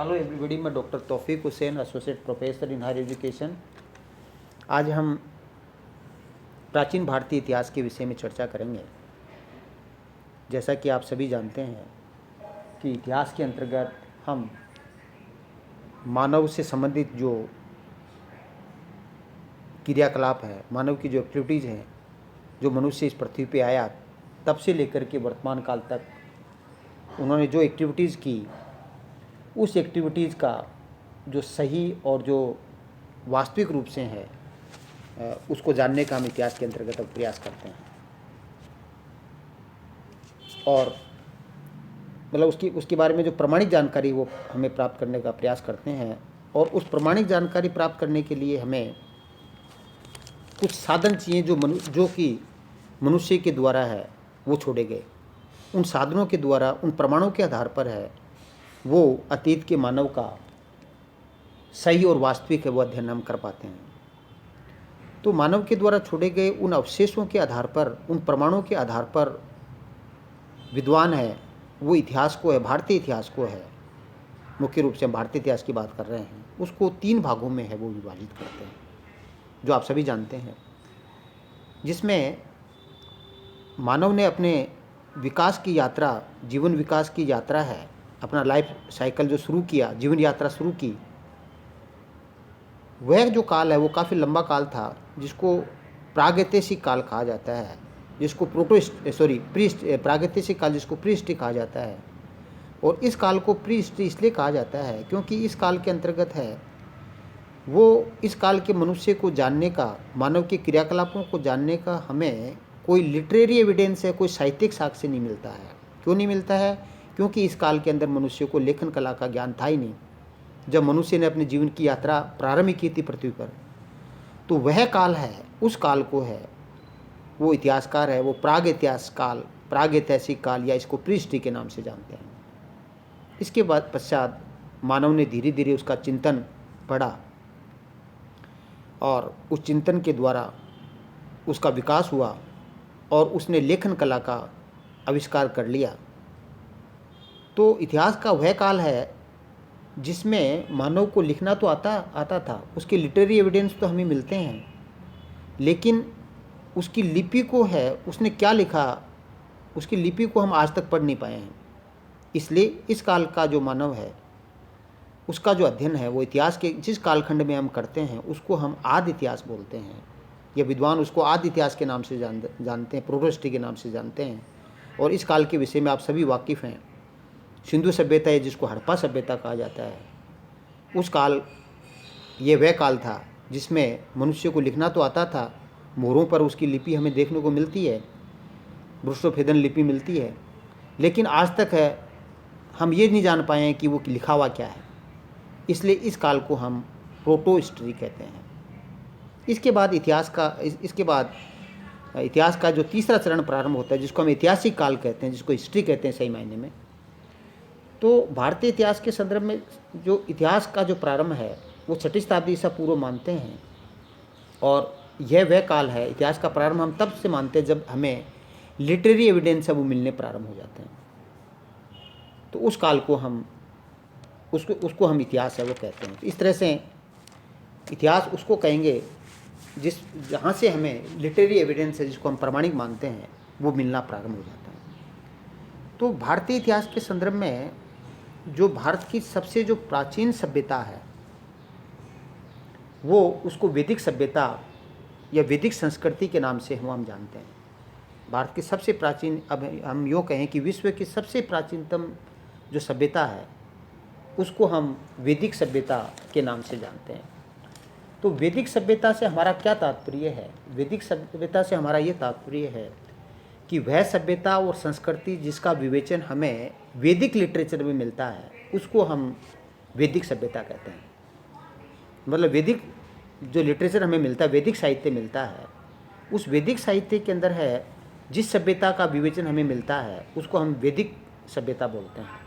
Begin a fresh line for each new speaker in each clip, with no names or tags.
Hello everybody, मैं doctor Taufiq Hussain, associate professor in higher education. आज हम प्राचीन भारतीय इतिहास के विषय में चर्चा करेंगे। जैसा कि आप सभी जानते हैं कि इतिहास के अंतर्गत हम मानव से संबंधित जो क्रियाकलाप है, मानव की जो एक्टिविटीज़ हैं, जो मनुष्य इस पृथ्वी पे आया तब से लेकर के वर्तमान काल तक उन्होंने जो एक्टिविटीज़ की, उस एक्टिविटीज़ का जो सही और जो वास्तविक रूप से है उसको जानने का हम इतिहास के अंतर्गत अब प्रयास करते हैं। और मतलब उसके बारे में जो प्रमाणिक जानकारी वो हमें प्राप्त करने का प्रयास करते हैं। और उस प्रमाणिक जानकारी प्राप्त करने के लिए हमें कुछ साधन चाहिए जो कि मनुष्य के द्वारा है वो छोड़े गए। उन साधनों के द्वारा, उन प्रमाणों के आधार पर है वो अतीत के मानव का सही और वास्तविक है वो अध्ययन हम कर पाते हैं। तो मानव के द्वारा छोड़े गए उन अवशेषों के आधार पर, उन प्रमाणों के आधार पर विद्वान है वो इतिहास को है, भारतीय इतिहास को है, मुख्य रूप से हम भारतीय इतिहास की बात कर रहे हैं, उसको 3 भागों में है वो विभाजित करते हैं, जो आप सभी जानते हैं। जिसमें मानव ने अपने विकास की यात्रा, जीवन विकास की यात्रा है, अपना लाइफ साइकिल जो शुरू किया, जीवन यात्रा शुरू की, वह जो काल है वो काफ़ी लंबा काल था, जिसको प्रागैतिहासिक काल कहा जाता है, जिसको प्रागैतिहासिक काल जिसको प्री हिस्ट्री कहा जाता है। और इस काल को प्री हिस्ट्री इसलिए कहा जाता है क्योंकि इस काल के अंतर्गत है वो इस काल के मनुष्य को जानने का, मानव के क्रियाकलापों को जानने का हमें कोई लिटरेरी एविडेंस है, कोई साहित्यिक साक्ष्य नहीं मिलता है। क्यों नहीं मिलता है? क्योंकि इस काल के अंदर मनुष्य को लेखन कला का ज्ञान था ही नहीं। जब मनुष्य ने अपने जीवन की यात्रा प्रारंभ की थी पृथ्वी पर, तो वह काल है, उस काल को है वो इतिहासकार है वो प्रागैतिहासिक काल या इसको प्री हिस्ट्री के नाम से जानते हैं। इसके बाद पश्चात मानव ने धीरे धीरे उसका चिंतन पढ़ा और उस चिंतन के द्वारा उसका विकास हुआ और उसने लेखन कला का आविष्कार कर लिया। तो इतिहास का वह काल है जिसमें मानव को लिखना तो आता था, उसके लिटरेरी एविडेंस तो हमें मिलते हैं, लेकिन उसकी लिपि को है, उसने क्या लिखा, उसकी लिपि को हम आज तक पढ़ नहीं पाए हैं। इसलिए इस काल का जो मानव है उसका जो अध्ययन है वो इतिहास के जिस कालखंड में हम करते हैं उसको हम आदि इतिहास बोलते हैं, या विद्वान उसको आदि इतिहास के नाम से जानते हैं, प्रोटो हिस्ट्री के नाम से जानते हैं। और इस काल के विषय में आप सभी वाकिफ़ हैं। सिंधु सभ्यता है जिसको हड़प्पा सभ्यता कहा जाता है, उस काल, ये वह काल था जिसमें मनुष्य को लिखना तो आता था, मोहरों पर उसकी लिपि हमें देखने को मिलती है, वृषभेदन लिपि मिलती है, लेकिन आज तक है हम ये नहीं जान पाए हैं कि वो लिखा हुआ क्या है। इसलिए इस काल को हम प्रोटो हिस्ट्री कहते हैं। इसके बाद इतिहास का जो तीसरा चरण प्रारंभ होता है, जिसको हम ऐतिहासिक काल कहते हैं, जिसको हिस्ट्री कहते हैं सही मायने में। तो भारतीय इतिहास के संदर्भ में जो इतिहास का जो प्रारंभ है वो 6वीं शताब्दी ईसा पूर्व मानते हैं। और यह वह काल है, इतिहास का प्रारंभ हम तब से मानते हैं जब हमें लिटरेरी एविडेंस है वो मिलने प्रारंभ हो जाते हैं। तो उस काल को हम उसको हम इतिहास है वो कहते हैं। तो इस तरह से इतिहास उसको कहेंगे जहाँ से हमें लिटरेरी एविडेंस है, जिसको हम प्रमाणिक मानते हैं, वो मिलना प्रारंभ हो जाता है। तो भारतीय इतिहास के संदर्भ में जो भारत की सबसे जो प्राचीन सभ्यता है वो उसको वैदिक सभ्यता या वैदिक संस्कृति के नाम से हम जानते हैं। भारत की सबसे प्राचीन, अब हम यूँ कहें कि विश्व की सबसे प्राचीनतम जो सभ्यता है उसको हम वैदिक सभ्यता के नाम से जानते हैं। तो वैदिक सभ्यता से हमारा क्या तात्पर्य है? वैदिक सभ्यता से हमारा ये तात्पर्य है कि वह सभ्यता और संस्कृति जिसका विवेचन हमें वैदिक लिटरेचर में मिलता है उसको हम वैदिक सभ्यता कहते हैं। मतलब वैदिक जो लिटरेचर हमें मिलता है, वैदिक साहित्य मिलता है, उस वैदिक साहित्य के अंदर है जिस सभ्यता का विवेचन हमें मिलता है उसको हम वैदिक सभ्यता बोलते हैं।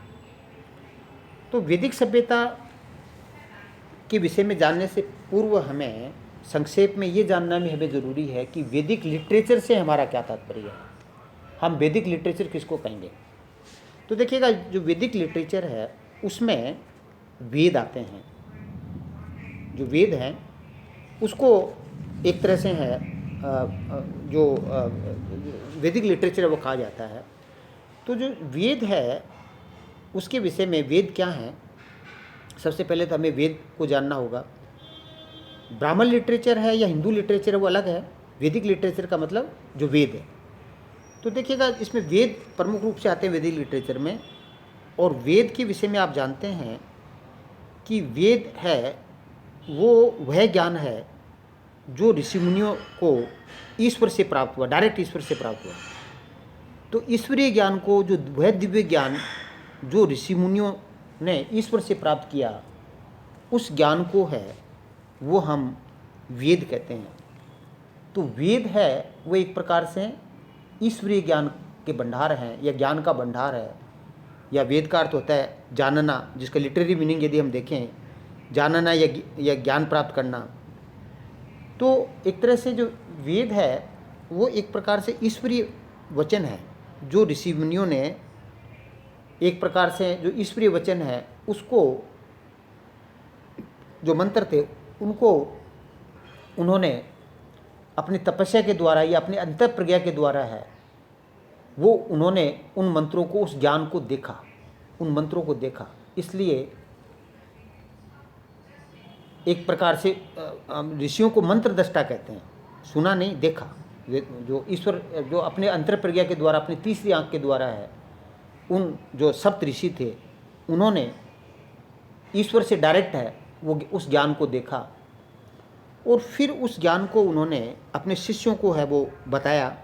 तो वैदिक सभ्यता के विषय में जानने से पूर्व हमें संक्षेप में ये जानना भी हमें ज़रूरी है कि वैदिक लिटरेचर से हमारा क्या तात्पर्य है। हम वैदिक लिटरेचर किसको कहेंगे? तो देखिएगा, जो वैदिक लिटरेचर है उसमें वेद आते हैं, जो वेद हैं उसको एक तरह से है जो वैदिक लिटरेचर वो कहा जाता है। तो जो वेद है उसके विषय में, वेद क्या है, सबसे पहले तो हमें वेद को जानना होगा। ब्राह्मण लिटरेचर है या हिंदू लिटरेचर है वो अलग है, वैदिक लिटरेचर का मतलब जो वेद है। तो देखिएगा इसमें वेद प्रमुख रूप से आते हैं वैदिक लिटरेचर में। और वेद के विषय में आप जानते हैं कि वेद है वो वह ज्ञान है जो ऋषि मुनियों को ईश्वर से प्राप्त हुआ, डायरेक्ट ईश्वर से प्राप्त हुआ। तो ईश्वरीय ज्ञान को, जो वह दिव्य ज्ञान जो ऋषि मुनियों ने ईश्वर से प्राप्त किया, उस ज्ञान को है वो हम वेद कहते हैं। तो वेद है वो एक प्रकार से ईश्वरीय ज्ञान के भंडार हैं या ज्ञान का भंडार है। या वेद का अर्थ होता है जानना, जिसका लिटरेरी मीनिंग यदि हम देखें, जानना या ज्ञान प्राप्त करना। तो एक तरह से जो वेद है वो एक प्रकार से ईश्वरीय वचन है जो ऋषि मुनियों ने, एक प्रकार से जो ईश्वरीय वचन है उसको, जो मंत्र थे उनको उन्होंने अपनी तपस्या के द्वारा या अपनी अंतर प्रज्ञा के द्वारा है वो उन्होंने उन मंत्रों को, उस ज्ञान को देखा, उन मंत्रों को देखा। इसलिए एक प्रकार से ऋषियों को मंत्र दृष्टा कहते हैं, सुना नहीं देखा। जो ईश्वर जो अपने अंतर प्रज्ञा के द्वारा, अपनी तीसरी आंख के द्वारा है, उन जो सप्त ऋषि थे उन्होंने ईश्वर से डायरेक्ट है वो उस ज्ञान को देखा और फिर उस ज्ञान को उन्होंने अपने शिष्यों को है वो बताया।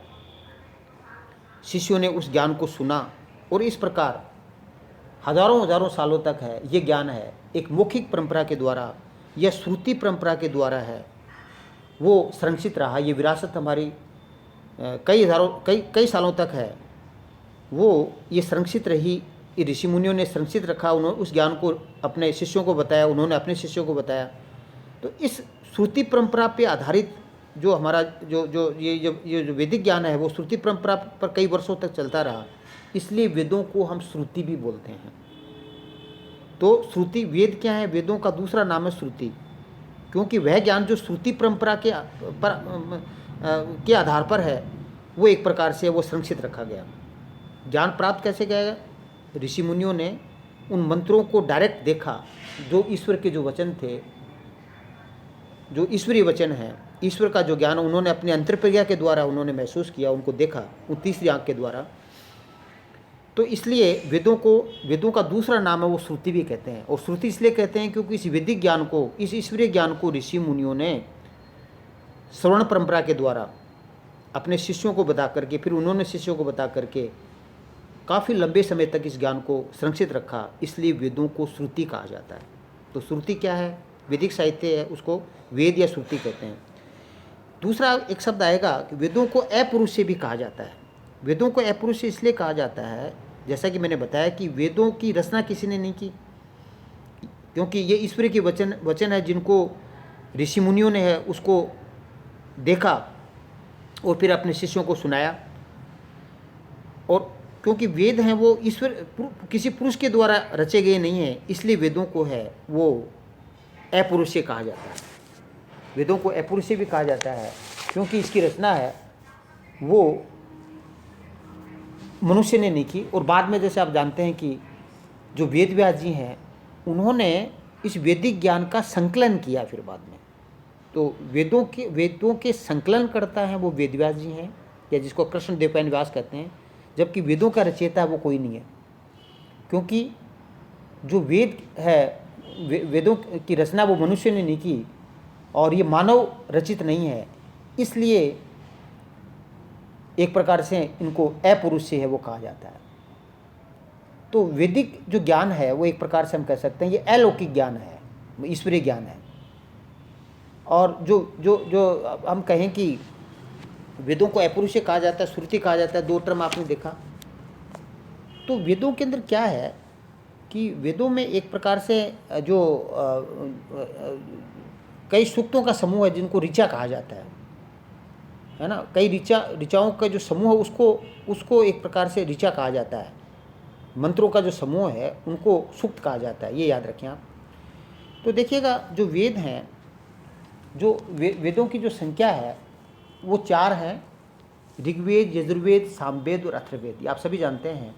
शिष्यों ने उस ज्ञान को सुना और इस प्रकार हजारों हजारों सालों तक है ये ज्ञान है एक मौखिक परंपरा के द्वारा या श्रुति परंपरा के द्वारा है वो संरक्षित रहा। ये विरासत हमारी कई सालों तक है वो ये संरक्षित रही। ये ऋषि मुनियों ने संरक्षित रखा, उन्होंने उस ज्ञान को अपने शिष्यों को बताया, उन्होंने अपने शिष्यों को बताया। तो इस श्रुति परंपरा पे आधारित जो हमारा ये जो वैदिक ज्ञान है वो श्रुति परंपरा पर कई वर्षों तक चलता रहा, इसलिए वेदों को हम श्रुति भी बोलते हैं। तो श्रुति, वेद क्या है? वेदों का दूसरा नाम है श्रुति, क्योंकि वह ज्ञान जो श्रुति परंपरा के आधार पर है वो एक प्रकार से वो संरक्षित रखा गया। ज्ञान प्राप्त कैसे किया? ऋषि मुनियों ने उन मंत्रों को डायरेक्ट देखा जो ईश्वर के जो वचन थे, जो ईश्वरीय वचन है, ईश्वर का जो ज्ञान उन्होंने अपने अंतर्प्रज्ञा के द्वारा उन्होंने महसूस किया, उनको देखा उन तीसरी आंख के द्वारा। तो इसलिए वेदों का दूसरा नाम है वो श्रुति भी कहते हैं। और श्रुति इसलिए कहते हैं क्योंकि इस वैदिक ज्ञान को, इस ईश्वरीय ज्ञान को ऋषि मुनियों ने श्रवण परंपरा के द्वारा अपने शिष्यों को बता करके, फिर उन्होंने शिष्यों को बता करके काफ़ी लंबे समय तक इस ज्ञान को संरक्षित रखा, इसलिए वेदों को श्रुति कहा जाता है। तो श्रुति क्या है? वैदिक साहित्य है, उसको वेद या श्रुति कहते हैं। दूसरा एक शब्द आएगा कि वेदों को अपरुष से भी कहा जाता है। वेदों को अपरुष से इसलिए कहा जाता है, जैसा कि मैंने बताया कि वेदों की रचना किसी ने नहीं की, क्योंकि ये ईश्वर के वचन है जिनको ऋषि मुनियों ने है उसको देखा और फिर अपने शिष्यों को सुनाया। और क्योंकि वेद हैं वो ईश्वर किसी पुरुष के द्वारा रचे गए नहीं हैं, इसलिए वेदों को है वो अपुरुष से कहा जाता है। वेदों को अपुरुष से भी कहा जाता है क्योंकि इसकी रचना है वो मनुष्य ने नहीं की। और बाद में जैसे आप जानते हैं कि जो वेद व्यास जी हैं उन्होंने इस वैदिक ज्ञान का संकलन किया फिर बाद में। तो वेदों के संकलन करता है वो वेद व्यास जी हैं, या जिसको कृष्ण देवपायन व्यास कहते हैं, जबकि वेदों का रचयिता वो कोई नहीं है। क्योंकि जो वेद है, वेदों की रचना वो मनुष्य ने नहीं की और ये मानव रचित नहीं है, इसलिए एक प्रकार से इनको अपुरुष से है वो कहा जाता है। तो वैदिक जो ज्ञान है वो एक प्रकार से हम कह सकते हैं ये अलौकिक ज्ञान है, ईश्वरीय ज्ञान है। और जो हम कहें कि वेदों को अपुरुष से कहा जाता है, श्रुति कहा जाता है, दो टर्म आपने देखा। तो वेदों के अंदर क्या है कि वेदों में एक प्रकार से जो कई सूक्तों का समूह है जिनको ऋचा कहा जाता है ना। कई ऋचाओं का जो समूह है उसको एक प्रकार से ऋचा कहा जाता है। मंत्रों का जो समूह है उनको सूक्त कहा जाता है, ये याद रखें आप। तो देखिएगा जो वेद हैं, जो वेदों की जो संख्या है वो 4 हैं। ऋग्वेद, यजुर्वेद, सामवेद और अथर्ववेद। ये आप सभी जानते हैं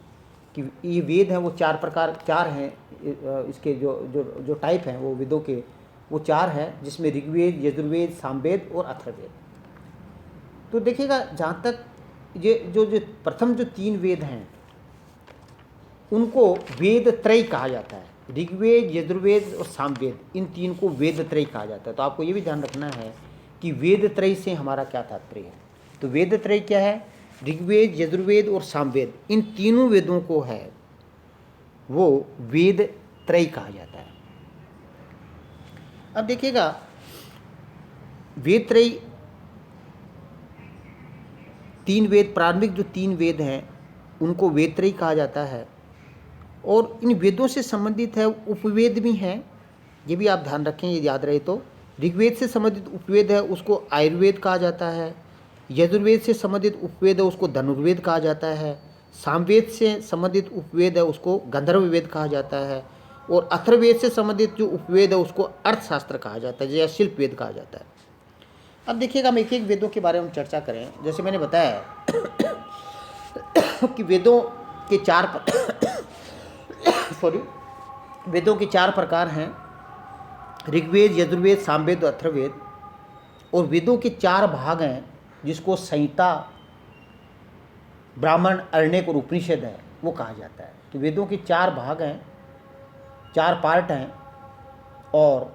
कि ये वेद हैं वो 4 प्रकार 4 हैं। इसके जो जो जो टाइप हैं वो वेदों के वो 4 हैं, जिसमें ऋग्वेद, यजुर्वेद, सामवेद और अथर्ववेद। तो देखिएगा जहाँ तक ये जो जो प्रथम जो 3 वेद हैं उनको वेद त्रय कहा जाता है। ऋग्वेद, यजुर्वेद और सामवेद, इन 3 को वेद त्रय कहा जाता है। तो आपको ये भी ध्यान रखना है कि वेद त्रय से हमारा क्या तात्पर्य है। तो वेद त्रय क्या है? ऋग्वेद, यजुर्वेद और सामवेद, इन तीनों वेदों को है वो वेद त्रय कहा जाता है। अब देखिएगा वेद त्रय 3 वेद, प्रारंभिक जो 3 वेद हैं उनको वेद त्रय कहा जाता है। और इन वेदों से संबंधित है उपवेद भी हैं, ये भी आप ध्यान रखें, ये याद रहे। तो ऋग्वेद से संबंधित उपवेद है उसको आयुर्वेद कहा जाता है। यजुर्वेद से संबंधित उपवेद है उसको धनुर्वेद कहा जाता है। सामवेद से संबंधित उपवेद है उसको गंधर्व वेद कहा जाता है। और अथर्ववेद से संबंधित जो उपवेद है उसको अर्थशास्त्र कहा जाता है या शिल्प वेद कहा जाता है। अब देखिएगा हम एक एक वेदों के बारे में चर्चा करें। जैसे मैंने बताया कि वेदों के 4 प्रकार हैं, ऋग्वेद, यजुर्वेद, सामवेद और अथर्ववेद। और वेदों के 4 भाग हैं जिसको संहिता, ब्राह्मण, अरण्यक और उपनिषद है वो कहा जाता है। तो वेदों के 4 भाग हैं, 4 पार्ट हैं। और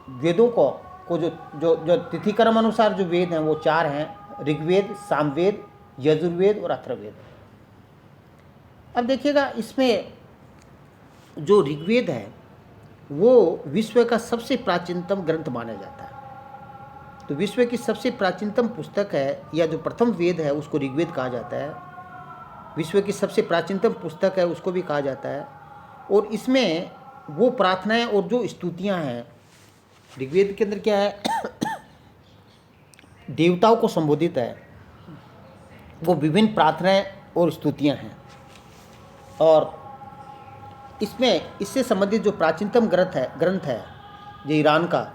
वेदों को जो जो जो तिथि कर्म अनुसार जो वेद हैं वो 4 हैं, ऋग्वेद, सामवेद, यजुर्वेद और अथर्ववेद। अब देखिएगा इसमें जो ऋग्वेद है वो विश्व का सबसे प्राचीनतम ग्रंथ माना जाता है। तो विश्व की सबसे प्राचीनतम पुस्तक है या जो प्रथम वेद है उसको ऋग्वेद कहा जाता है। विश्व की सबसे प्राचीनतम पुस्तक है उसको भी कहा जाता है। और इसमें वो प्रार्थनाएं और जो स्तुतियां हैं, ऋग्वेद के अंदर क्या है देवताओं को संबोधित है, वो विभिन्न प्रार्थनाएं और स्तुतियां हैं। और इसमें इससे संबंधित जो प्राचीनतम ग्रंथ है जो ईरान का,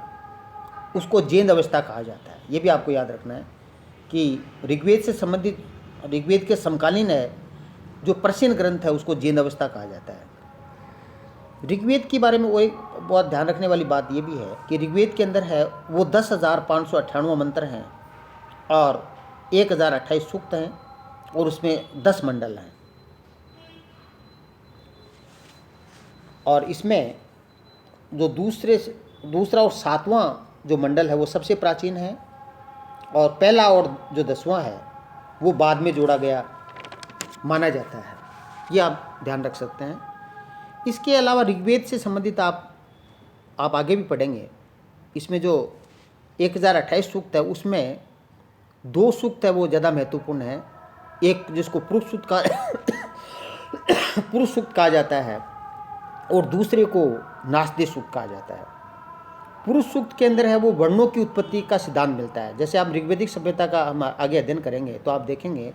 उसको जैन अवस्था कहा जाता है। ये भी आपको याद रखना है कि ऋग्वेद से संबंधित, ऋग्वेद के समकालीन है जो प्राचीन ग्रंथ है उसको जैन अवस्था कहा जाता है। ऋग्वेद के बारे में वो एक बहुत ध्यान रखने वाली बात ये भी है कि ऋग्वेद के अंदर है वो 10,598 मंत्र हैं और 1028 सूक्त हैं और उसमें 10 मंडल हैं। और इसमें जो दूसरा और 7वां जो मंडल है वो सबसे प्राचीन है और पहला और जो 10वां है वो बाद में जोड़ा गया माना जाता है। ये आप ध्यान रख सकते हैं। इसके अलावा ऋग्वेद से संबंधित आप आगे भी पढ़ेंगे। इसमें जो 1028 सूक्त है उसमें 2 सूक्त है वो ज़्यादा महत्वपूर्ण है। एक जिसको पुरुष सूक्त कहा जाता है और दूसरे को नासदी सूक्त कहा जाता है। पुरुष सूक्त के अंदर है वो वर्णों की उत्पत्ति का सिद्धांत मिलता है। जैसे आप ऋग्वेदिक सभ्यता का हम आगे अध्ययन करेंगे तो आप देखेंगे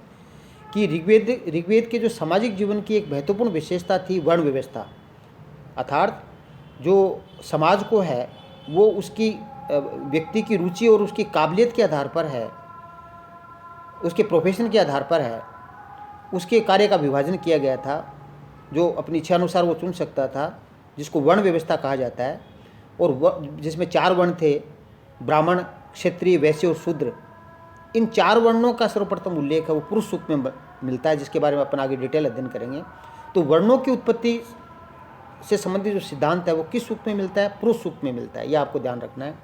कि ऋग्वेद के जो सामाजिक जीवन की एक महत्वपूर्ण विशेषता थी वर्ण व्यवस्था। अर्थात जो समाज को है वो उसकी व्यक्ति की रुचि और उसकी काबिलियत के आधार पर है, उसके प्रोफेशन के आधार पर है, उसके कार्य का विभाजन किया गया था। जो अपनी इच्छा अनुसार वो चुन सकता था, जिसको वर्ण व्यवस्था कहा जाता है। और जिसमें 4 वर्ण थे, ब्राह्मण, क्षत्रिय, वैश्य और शूद्र। इन 4 वर्णों का सर्वप्रथम उल्लेख है वो पुरुष सूक्त में मिलता है, जिसके बारे में अपन आगे डिटेल अध्ययन करेंगे। तो वर्णों की उत्पत्ति से संबंधित जो सिद्धांत है वो किस सूक्त में मिलता है? पुरुष सूक्त में मिलता है। यह आपको ध्यान रखना है,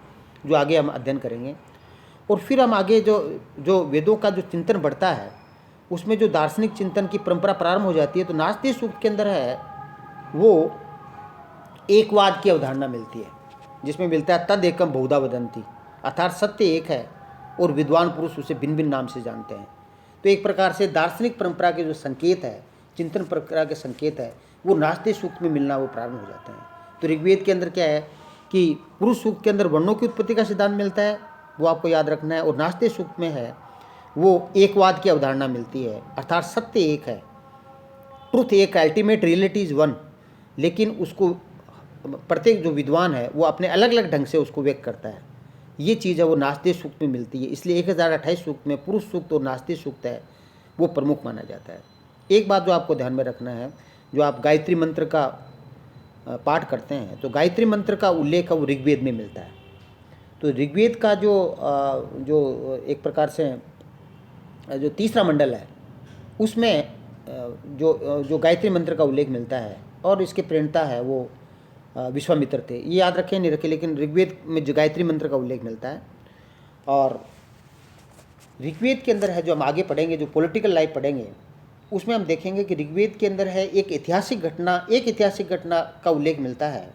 जो आगे हम अध्ययन करेंगे। और फिर हम आगे जो वेदों का जो चिंतन बढ़ता है उसमें जो दार्शनिक चिंतन की परंपरा प्रारंभ हो जाती है। तो नास्तिक सूक्त के अंदर है वो एकवाद की अवधारणा मिलती है, जिसमें मिलता है तद एकम बहुधा वदंती, अर्थात सत्य एक है और विद्वान पुरुष उसे भिन्न भिन्न नाम से जानते हैं। तो एक प्रकार से दार्शनिक परंपरा के जो संकेत है, चिंतन प्रक्रिया के संकेत है, वो नास्तिक सूक्त में मिलना वो प्रारंभ हो जाते हैं। तो ऋग्वेद के अंदर क्या है कि पुरुष सूक्त के अंदर वर्णों की उत्पत्ति का सिद्धांत मिलता है, वो आपको याद रखना है। और नास्तिक सूक्त में है वो एकवाद की अवधारणा मिलती है, अर्थात सत्य एक है, ट्रुथ एक, अल्टीमेट रियलिटी इज वन। लेकिन उसको प्रत्येक जो विद्वान है वो अपने अलग अलग ढंग से उसको व्यक्त करता है। ये चीज़ है वो नास्तिक सूक्त में मिलती है, इसलिए 1028 सूक्त में पुरुष सूक्त और नास्तिक सूक्त है वो प्रमुख माना जाता है। एक बात जो आपको ध्यान में रखना है, जो आप गायत्री मंत्र का पाठ करते हैं तो गायत्री मंत्र का उल्लेख है वो ऋग्वेद में मिलता है। तो ऋग्वेद का जो एक प्रकार से जो तीसरा मंडल है उसमें जो गायत्री मंत्र का उल्लेख मिलता है और इसके प्रेरणता है वो विश्वामित्र थे। ये याद रखें नहीं रखें, लेकिन ऋग्वेद में जो गायत्री मंत्र का उल्लेख मिलता है। और ऋग्वेद के अंदर है, जो हम आगे पढ़ेंगे, जो पॉलिटिकल लाइफ पढ़ेंगे, उसमें हम देखेंगे कि ऋग्वेद के अंदर है एक ऐतिहासिक घटना का उल्लेख मिलता है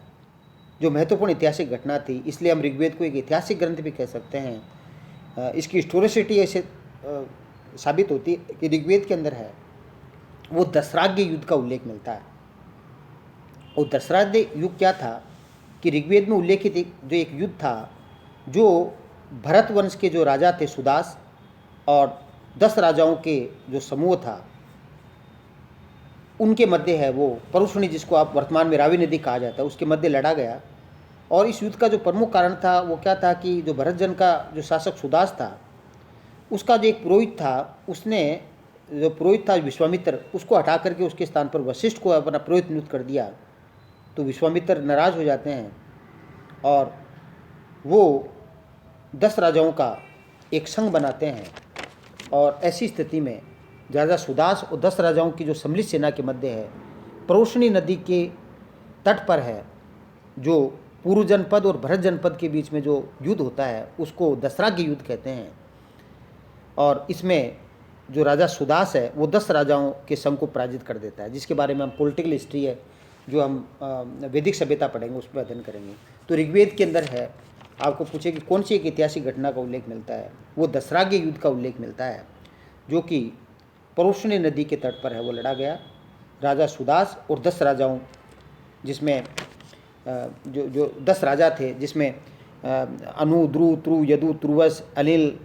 जो महत्वपूर्ण ऐतिहासिक घटना थी, इसलिए हम ऋग्वेद को एक ऐतिहासिक ग्रंथ भी कह सकते हैं। इसकी हिस्टोरिसिटी ऐसे साबित होती है कि ऋग्वेद के अंदर है वो दशराग्य युद्ध का उल्लेख मिलता है। और दशराग्य युग क्या था कि ऋग्वेद में उल्लेखित जो एक युद्ध था, जो भरत वंश के जो राजा थे सुदास और 10 राजाओं के जो समूह था उनके मध्य है वो परुष्णी, जिसको आप वर्तमान में रावी नदी कहा जाता है, उसके मध्य लड़ा गया। और इस युद्ध का जो प्रमुख कारण था वो क्या था कि जो भरत जन का जो शासक सुदास था उसका जो एक पुरोहित था, उसने जो पुरोहित था विश्वामित्र, उसको हटा करके उसके स्थान पर वशिष्ठ को अपना पुरोहित नियुक्त कर दिया। तो विश्वामित्र नाराज हो जाते हैं और वो 10 राजाओं का एक संघ बनाते हैं। और ऐसी स्थिति में राजा सुदास और 10 राजाओं की जो सम्मिलित सेना के मध्य है, परोशनी नदी के तट पर है, जो पूर्व जनपद और भरत जनपद के बीच में जो युद्ध होता है उसको दशराग्य युद्ध कहते हैं। और इसमें जो राजा सुदास है वो 10 राजाओं के संघ को पराजित कर देता है, जिसके बारे में हम पॉलिटिकल हिस्ट्री है जो हम वैदिक सभ्यता पढ़ेंगे उस पर अध्ययन करेंगे। तो ऋग्वेद के अंदर है, आपको पूछे कि कौन सी एक ऐतिहासिक घटना का उल्लेख मिलता है, वो दशराग्य युद्ध का उल्लेख मिलता है, जो कि परोशनी नदी के तट पर है, वो लड़ा गया। राजा सुदास और 10 राजाओं, जिसमें जो 10 राजा थे, जिसमें अनु, ध्रुव, त्रु, यदु, तुर्वस, अनिल,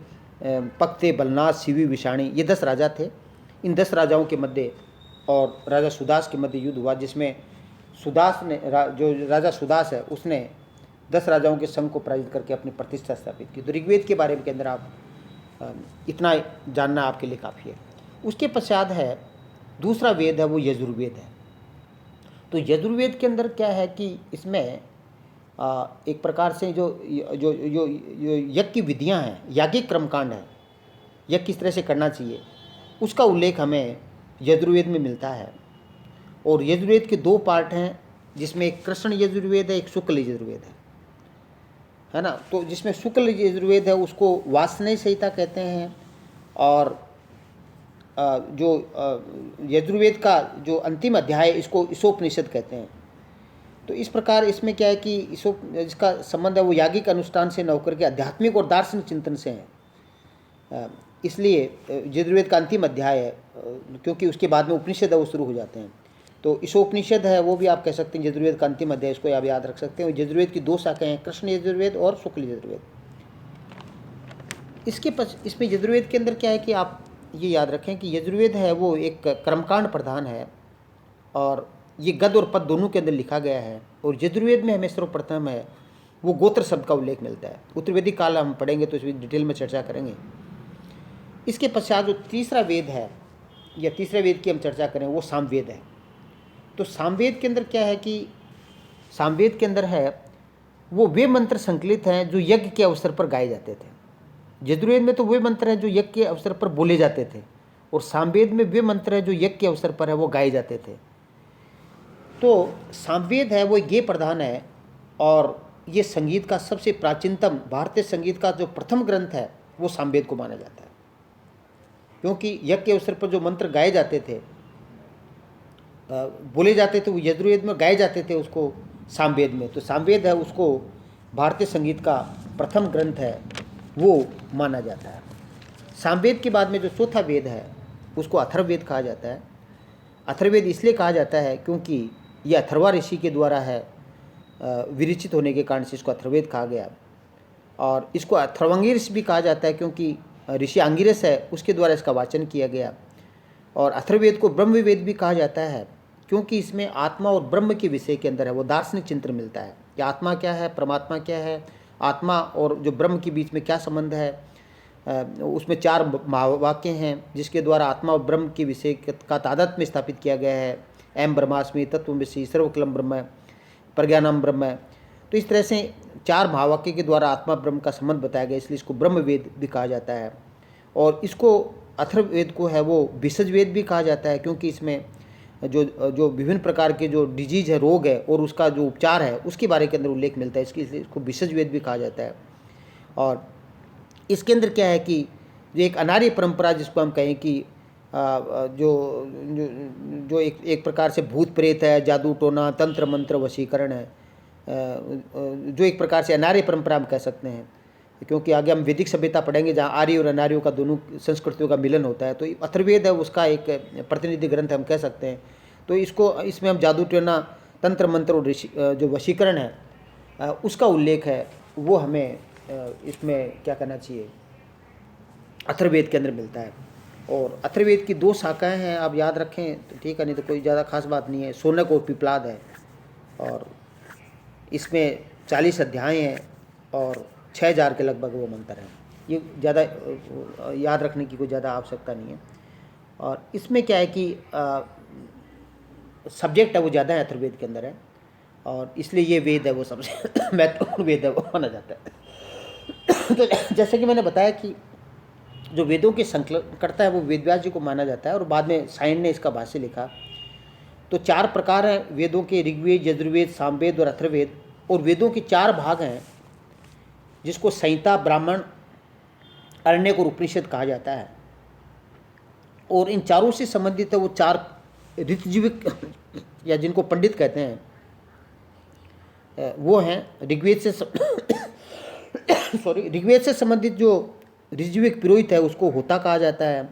पक्ते, बलनाथ, शिवी, विषाणी, ये 10 राजा थे। इन 10 राजाओं के मध्य और राजा सुदास के मध्य युद्ध हुआ, जिसमें सुदास ने जो राजा सुदास है उसने 10 राजाओं के संघ को पराजित करके अपनी प्रतिष्ठा स्थापित की। तो ऋग्वेद के बारे में के अंदर आप इतना जानना आपके लिए काफ़ी है। उसके पश्चात है दूसरा वेद है वो यजुर्वेद है। तो यजुर्वेद के अंदर क्या है कि इसमें एक प्रकार से जो यज्ञ की विधियां हैं, याज्ञिक कर्मकांड है, यज्ञ किस तरह से करना चाहिए, उसका उल्लेख हमें यजुर्वेद में मिलता है। और यजुर्वेद के 2 पार्ट हैं, जिसमें एक कृष्ण यजुर्वेद है, एक शुक्ल यजुर्वेद है ना। तो जिसमें शुक्ल यजुर्वेद है उसको वासनेय संहिता कहते हैं। और जो यजुर्वेद का जो अंतिम अध्याय है इसको ईशोपनिषद कहते हैं। तो इस प्रकार इसमें क्या है कि इसका संबंध है वो याज्ञिक अनुष्ठान से न होकर के आध्यात्मिक और दार्शनिक चिंतन से है। इसलिए यजुर्वेद का अंतिम अध्याय है, क्योंकि उसके बाद में उपनिषद है वो शुरू हो जाते हैं। तो ईशोपनिषद है वो भी आप कह सकते हैं यजुर्वेद का अंतिम अध्याय, इसको आप याद रख सकते हैं। यजुर्वेद की 2 शाखाएं हैं, कृष्ण यजुर्वेद और शुक्ल यजुर्वेद। इसमें यजुर्वेद के अंदर क्या है कि आप ये याद रखें कि यजुर्वेद है वो एक कर्मकांड प्रधान है और ये गद और पद दोनों के अंदर लिखा गया है। और यजुर्वेद में हमें सर्वप्रथम है वो गोत्र शब्द का उल्लेख मिलता है। उत्तरवेदिक काल हम पढ़ेंगे तो इसमें डिटेल में चर्चा करेंगे। इसके पश्चात जो तीसरा वेद है या तीसरे वेद की हम चर्चा करें वो सामवेद है। तो सामवेद के अंदर क्या है कि सामवेद के अंदर है वो वे मंत्र संकलित हैं जो यज्ञ के अवसर पर गाए जाते थे। यजुर्वेद में तो वे मंत्र हैं जो यज्ञ के अवसर पर बोले जाते थे, और सामवेद में वे मंत्र हैं जो यज्ञ के अवसर पर है वो गाए जाते थे। तो सामवेद है वो गेय प्रधान है और ये संगीत का सबसे प्राचीनतम, भारतीय संगीत का जो प्रथम ग्रंथ है वो सामवेद को माना जाता है, क्योंकि यज्ञ के अवसर पर जो मंत्र गाए जाते थे, बोले जाते थे, वो यजुर्वेद में गाए जाते थे उसको सामवेद में। तो सामवेद है उसको भारतीय संगीत का प्रथम ग्रंथ है वो माना जाता है। सामवेद के बाद में जो चौथा वेद है उसको अथर्ववेद कहा जाता है। अथर्ववेद इसलिए कहा जाता है क्योंकि ये अथर्वा ऋषि के द्वारा है विरचित होने के कारण से इसको अथर्ववेद कहा गया। और इसको अथर्वांगिरस भी कहा जाता है क्योंकि ऋषि आंगिरस है उसके द्वारा इसका वाचन किया गया। और अथर्ववेद को ब्रह्मवेद भी कहा जाता है क्योंकि इसमें आत्मा और ब्रह्म के विषय के अंदर है वो दार्शनिक चिंतन मिलता है कि आत्मा क्या है, परमात्मा क्या है, आत्मा और जो ब्रह्म के बीच में क्या संबंध है। उसमें 4 महावाक्य हैं जिसके द्वारा आत्मा और ब्रह्म के विषय का तादात्म्य में स्थापित किया गया है। एम ब्रह्मास्मि, तत्त्वमसि, सर्वकलम ब्रह्म, प्रज्ञानम ब्रह्म। तो इस तरह से 4 महावाक्य के द्वारा आत्मा ब्रह्म का संबंध बताया गया, इसलिए इसको ब्रह्म वेद भी कहा जाता है। और इसको अथर्ववेद को है वो भिषज वेद भी कहा जाता है, क्योंकि इसमें जो विभिन्न प्रकार के जो डिजीज है, रोग है, और उसका जो उपचार है उसके बारे के अंदर उल्लेख मिलता है, इसलिए इसको भिषज वेद भी कहा जाता है। और इसके अंदर क्या है कि जो एक अनार्य परंपरा जिसको हम कहें कि जो जो, जो एक प्रकार से भूत प्रेत है, जादू टोना, तंत्र मंत्र, वशीकरण है, जो एक प्रकार से अनार्य परंपरा हम कह सकते हैं, क्योंकि आगे हम वैदिक सभ्यता पढ़ेंगे जहाँ आर्य और अनार्यों का दोनों संस्कृतियों का मिलन होता है। तो अथर्ववेद है उसका एक प्रतिनिधि ग्रंथ हम कह सकते हैं। तो इसमें हम जादू टोना, तंत्र मंत्र और जो वशीकरण है उसका उल्लेख है, वो हमें इसमें क्या करना चाहिए, अथर्ववेद के अंदर मिलता है। और अथर्ववेद की 2 शाखाएं हैं, आप याद रखें तो ठीक है, नहीं तो कोई ज़्यादा खास बात नहीं है। शौनक और पिप्लाद है, और इसमें 40 अध्याय हैं और 6000 के लगभग वो मंत्र हैं। ये ज़्यादा याद रखने की कोई ज़्यादा आवश्यकता नहीं है। और इसमें क्या है कि सब्जेक्ट है वो ज़्यादा है, अथर्ववेद के अंदर है, और इसलिए ये वेद है वो सबसे महत्वपूर्ण वेद है वो माना जाता है। तो जैसे कि मैंने बताया कि जो वेदों के संकलनकर्ता है वो वेदव्यास जी को माना जाता है, और बाद में सायन ने इसका भाष्य लिखा। तो 4 प्रकार हैं वेदों के, ऋग्वेद, यजुर्वेद, सामवेद और अथर्ववेद। और वेदों के 4 भाग हैं जिसको संहिता, ब्राह्मण, अरण्यक और उपनिषद कहा जाता है। और इन चारों से संबंधित है वो 4 ऋतजीविक या जिनको पंडित कहते हैं, वो हैं ऋग्वेद से ऋग्वेद से संबंधित जो ऋतजीविक पुरोहित है उसको होता कहा जाता है।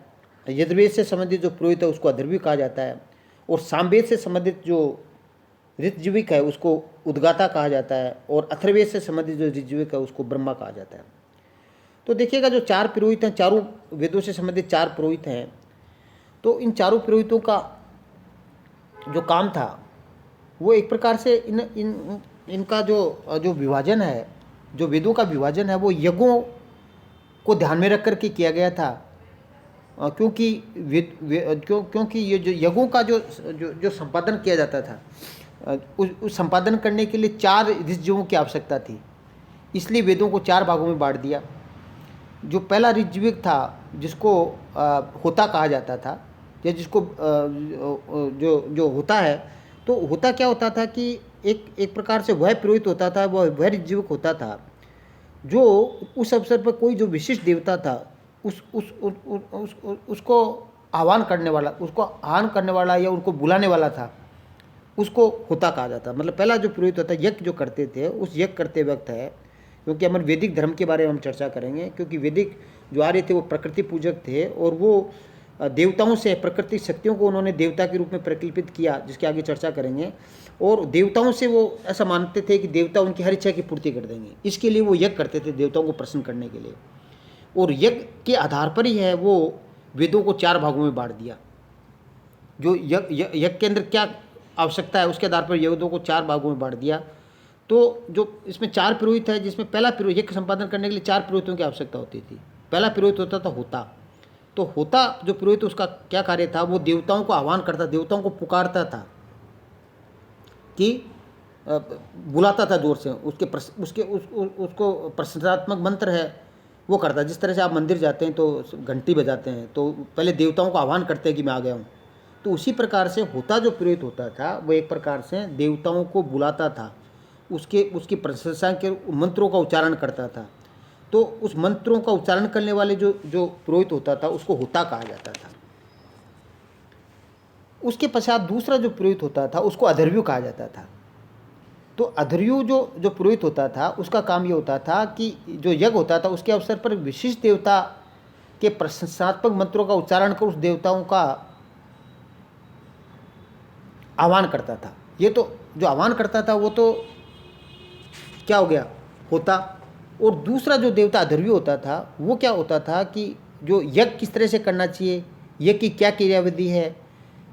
यजुर्वेद से संबंधित जो पुरोहित है उसको अथर्वी कहा जाता है। और सामवेद से संबंधित जो ऋतजीविक है उसको उद्गाता कहा जाता है। और अथर्ववेद से संबंधित जो ऋतजीविक है उसको ब्रह्मा कहा जाता है। तो देखिएगा जो 4 पुरोहित हैं, चारों वेदों से संबंधित 4 पुरोहित हैं, तो इन चारों पुरोहितों का जो काम था वो एक प्रकार से इनका जो विभाजन है, जो वेदों का विभाजन है वो यज्ञों को ध्यान में रख कर के किया गया था। क्योंकि क्योंकि ये जो यज्ञों का जो संपादन किया जाता था, उस संपादन करने के लिए 4 ऋतजीवों की आवश्यकता थी, इसलिए वेदों को 4 भागों में बांट दिया। जो पहला ऋतजीविक था जिसको होता कहा जाता था, या जिसको जो होता है, तो होता क्या होता था कि एक प्रकार से वह पुरोहित होता था, वह ऋतजीविक होता था जो उस अवसर पर कोई जो विशिष्ट देवता था उसको आह्वान करने वाला या उनको बुलाने वाला था, उसको होता कहा जाता। मतलब पहला जो पुरोहित होता यज्ञ जो करते थे, उस यज्ञ करते वक्त है, क्योंकि हम वैदिक धर्म के बारे में हम चर्चा करेंगे, क्योंकि वैदिक जो आर्य थे वो प्रकृति पूजक थे, और वो देवताओं से प्रकृति शक्तियों को उन्होंने देवता के रूप में प्रकल्पित किया, जिसके आगे चर्चा करेंगे। और देवताओं से वो ऐसा मानते थे कि देवता उनकी हर इच्छा की पूर्ति कर देंगे, इसके लिए वो यज्ञ करते थे देवताओं को प्रसन्न करने के लिए। और यज्ञ के आधार पर ही है वो वेदों को 4 भागों में बांट दिया। जो यज्ञ के अंदर क्या आवश्यकता है उसके आधार पर वेदों को 4 भागों में बांट दिया। तो जो इसमें 4 पुरोहित है, जिसमें पहला पुरोहित, यज्ञ संपादन करने के लिए 4 पुरोहितों की आवश्यकता होती थी। पहला पुरोहित होता था होता। तो होता जो पुरोहित उसका क्या कार्य था, वो देवताओं को आह्वान करता, देवताओं को पुकारता था, कि बुलाता था जोर से, उसको प्रशंसात्मक मंत्र है वो करता। जिस तरह से आप मंदिर जाते हैं तो घंटी बजाते हैं, तो पहले देवताओं को आह्वान करते हैं कि मैं आ गया हूँ। तो उसी प्रकार से होता जो पुरोहित होता था वो एक प्रकार से देवताओं को बुलाता था, उसकी प्रशंसा के मंत्रों का उच्चारण करता था। तो उस मंत्रों का उच्चारण करने वाले जो पुरोहित होता था उसको होता कहा जाता था। उसके पश्चात दूसरा जो पुरोहित होता था उसको अधर्व्यु कहा जाता था। तो अधर्व्यु जो पुरोहित होता था उसका काम ये होता था कि जो यज्ञ होता था उसके अवसर पर विशिष्ट देवता के प्रशंसात्मक मंत्रों का उच्चारण कर उस देवताओं का आह्वान करता था। ये तो जो आह्वान करता था वो तो क्या हो गया, होता। और दूसरा जो देवता अधर्व्यु होता था वो क्या होता था कि जो यज्ञ किस तरह से करना चाहिए, यज्ञ की क्या क्रियाविधि है,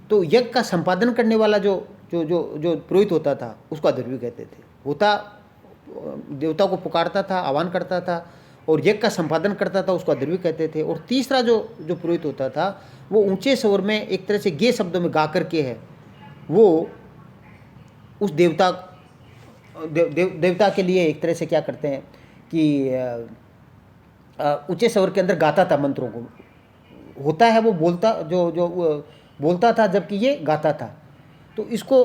तो तो यज्ञ का संपादन करने वाला जो जो जो जो पुरोहित होता था उसको अध्वर्यु कहते थे। होता देवता को पुकारता था, आह्वान करता था और यज्ञ का संपादन करता था, उसको अध्वर्यु कहते थे। और तीसरा जो जो पुरोहित होता था वो ऊंचे स्वर में एक तरह से गे शब्दों में गा करके है वो उस देवता देवता के लिए एक तरह से क्या करते हैं कि ऊंचे स्वर के अंदर गाता था मंत्रों को। होता है वो बोलता जो जो बोलता था जबकि ये गाता था, तो इसको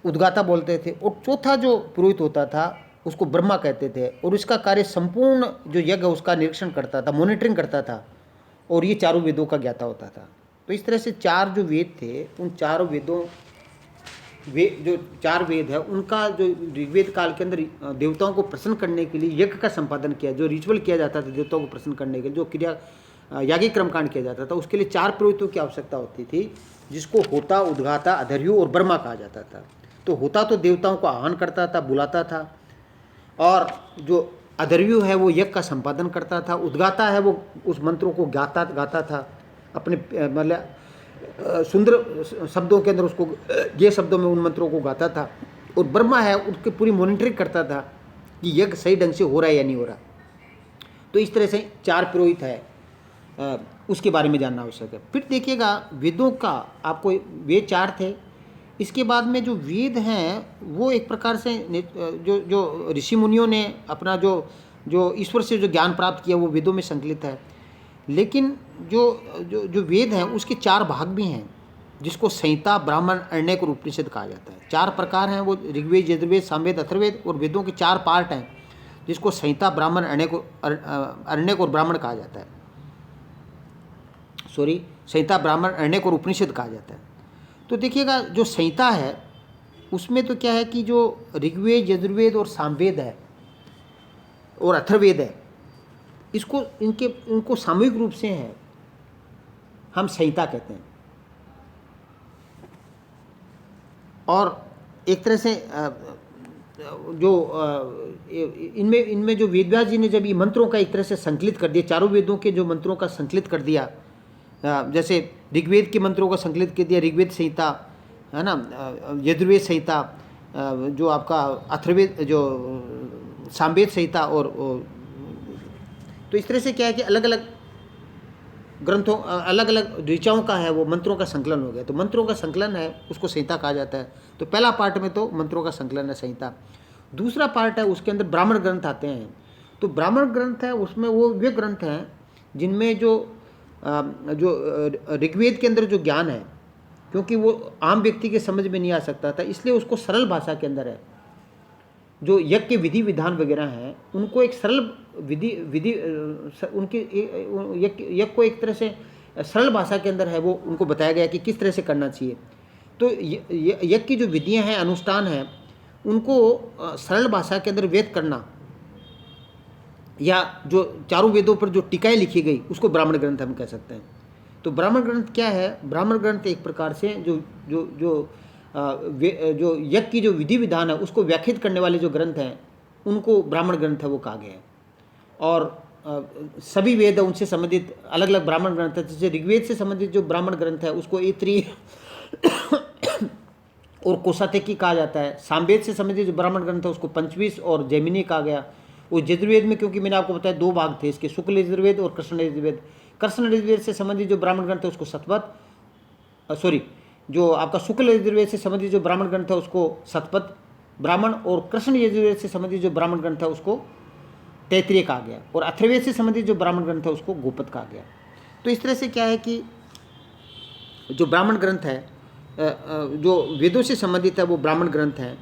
उद्गाता बोलते थे। और चौथा जो पुरोहित होता था उसको ब्रह्मा कहते थे और इसका कार्य संपूर्ण जो यज्ञ उसका निरीक्षण करता था, मॉनिटरिंग करता था और ये चारों वेदों का ज्ञाता होता था। तो इस तरह से चार जो वेद थे उन चारों वेदों जो चार वेद है उनका जो ऋग्वेद काल के अंदर देवताओं को प्रसन्न करने के लिए यज्ञ का संपादन किया, जो रिचुअल किया जाता था देवताओं को प्रसन्न करने के लिए, जो क्रिया यागिक कर्मकांड किया जाता था, उसके लिए चार पुरोहितों की आवश्यकता होती थी, जिसको होता, उद्गाता, अध्वर्यु और ब्रह्मा कहा जाता था। तो होता तो देवताओं को आह्वान करता था, बुलाता था, और जो अध्वर्यु है वो यज्ञ का संपादन करता था, उद्गाता है वो उस मंत्रों को गाता था अपने मतलब सुंदर शब्दों के अंदर, उसको ये शब्दों में उन मंत्रों को गाता था। और ब्रह्मा है उसकी पूरी मॉनिटरिंग करता था कि यज्ञ सही ढंग से हो रहा है या नहीं हो रहा। तो इस तरह से चार पुरोहित है, उसके बारे में जानना आवश्यक है। फिर देखिएगा वेदों का, आपको वेद चार थे, इसके बाद में जो वेद हैं वो एक प्रकार से जो जो ऋषि मुनियों ने अपना जो जो ईश्वर से जो ज्ञान प्राप्त किया वो वेदों में संकलित है। लेकिन जो जो जो वेद हैं उसके चार भाग भी हैं, जिसको संहिता, ब्राह्मण, अरण्यक और उपनिषद कहा जाता है। चार प्रकार हैं वो, ऋग्वेद, यजुर्वेद, सामवेद, अथर्ववेद, और वेदों के चार पार्ट हैं जिसको संहिता, ब्राह्मण, अरण्यक और ब्राह्मण कहा जाता है। संहिता, ब्राह्मण, अरण्यक और उपनिषद कहा जाता है। तो देखिएगा जो संहिता है उसमें तो क्या है कि जो ऋग्वेद, यजुर्वेद और सामवेद है और अथर्ववेद है, इसको इनको सामूहिक रूप से है हम संहिता कहते हैं। और एक तरह से जो इनमें जो वेदव्यास जी ने जब ये मंत्रों का एक तरह से संकलित कर दिया, चारों वेदों के जो मंत्रों का संकलित कर दिया, जैसे ऋग्वेद के मंत्रों का संकलित कर दिया, ऋग्वेद संहिता है ना, यजुर्वेद संहिता, जो आपका अथर्ववेद, जो सामवेद संहिता, और तो इस तरह से क्या है कि अलग अलग ग्रंथों, अलग अलग ऋचाओं का है वो मंत्रों का संकलन हो गया। तो मंत्रों का संकलन है उसको संहिता कहा जाता है। तो पहला पार्ट में तो मंत्रों का संकलन है संहिता। दूसरा पार्ट है उसके अंदर ब्राह्मण ग्रंथ आते हैं। तो ब्राह्मण ग्रंथ है उसमें वो वे ग्रंथ हैं जिनमें जो ऋग्वेद के अंदर जो ज्ञान है, क्योंकि वो आम व्यक्ति के समझ में नहीं आ सकता था, इसलिए उसको सरल भाषा के अंदर है। जो यज्ञ के विधि विधान वगैरह हैं उनको एक सरल विधि उनके यज्ञ को एक तरह से सरल भाषा के अंदर है वो उनको बताया गया कि किस तरह से करना चाहिए। तो यज्ञ की जो विधियां हैं, अनुष्ठान हैं, उनको सरल भाषा के अंदर वेद करना, या जो चारों वेदों पर जो टीकाएं लिखी गई उसको ब्राह्मण ग्रंथ हम कह सकते हैं। तो ब्राह्मण ग्रंथ क्या है? ब्राह्मण ग्रंथ एक प्रकार से जो जो जो जो यज्ञ की जो विधि विधान है उसको व्याख्यात करने वाले जो ग्रंथ हैं उनको ब्राह्मण ग्रंथ है वो कहा गया है। और सभी वेद उनसे संबंधित अलग अलग ब्राह्मण ग्रंथ है। जैसे ऋग्वेद से संबंधित जो ब्राह्मण ग्रंथ है उसको ऐत्रेय और कोशातेकी कहा जाता है। सामवेद से संबंधित जो ब्राह्मण ग्रंथ है उसको पंचवीस और जैमिनी कहा गया। वो यजुर्वेद में, क्योंकि मैंने आपको बताया दो भाग थे इसके, शुक्ल यजुर्वेद और कृष्ण यजुर्वेद। कृष्ण यजुर्वेद से संबंधित जो ब्राह्मण ग्रंथ है उसको शतपथ, जो आपका शुक्ल यजुर्वेद से संबंधित जो ब्राह्मण ग्रंथ है उसको शतपथ ब्राह्मण, और कृष्ण यजुर्वेद से संबंधित जो ब्राह्मण ग्रंथ है उसको तैत्रीय कहा गया, और अथर्ववेद से संबंधित जो ब्राह्मण ग्रंथ है उसको गोपद कहा गया। तो इस तरह से क्या है कि जो ब्राह्मण ग्रंथ है, जो वेदों से संबंधित है वो ब्राह्मण ग्रंथ है।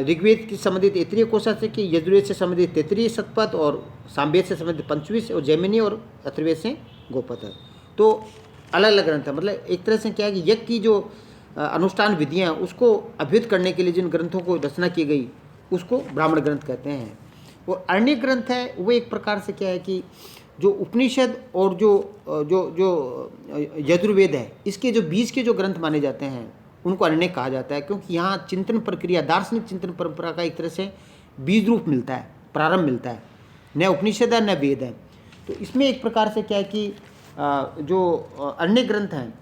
ऋग्वेद से संबंधित ऐत्रेय कोशातेकी, यजुर्वेद से संबंधित तैत्रीय शतपथ, और सामवेद से संबंधित पंचवीस, और जैमिनी और अथर्ववेद से गोपद है। तो अलग अलग ग्रंथ है। मतलब एक तरह से क्या है कि यज्ञ की जो अनुष्ठान विधियाँ उसको अभिहित करने के लिए जिन ग्रंथों को रचना की गई उसको ब्राह्मण ग्रंथ कहते हैं। वो अरण्य ग्रंथ है वो एक प्रकार से क्या है कि जो उपनिषद और जो जो जो यजुर्वेद है इसके जो बीज के जो ग्रंथ माने जाते हैं उनको अरण्य कहा जाता है, क्योंकि यहाँ चिंतन प्रक्रिया, दार्शनिक चिंतन परंपरा का एक तरह से बीज रूप मिलता है, प्रारंभ मिलता है। न उपनिषद है न वेद है। तो इसमें एक प्रकार से क्या है कि जो अरण्य ग्रंथ हैं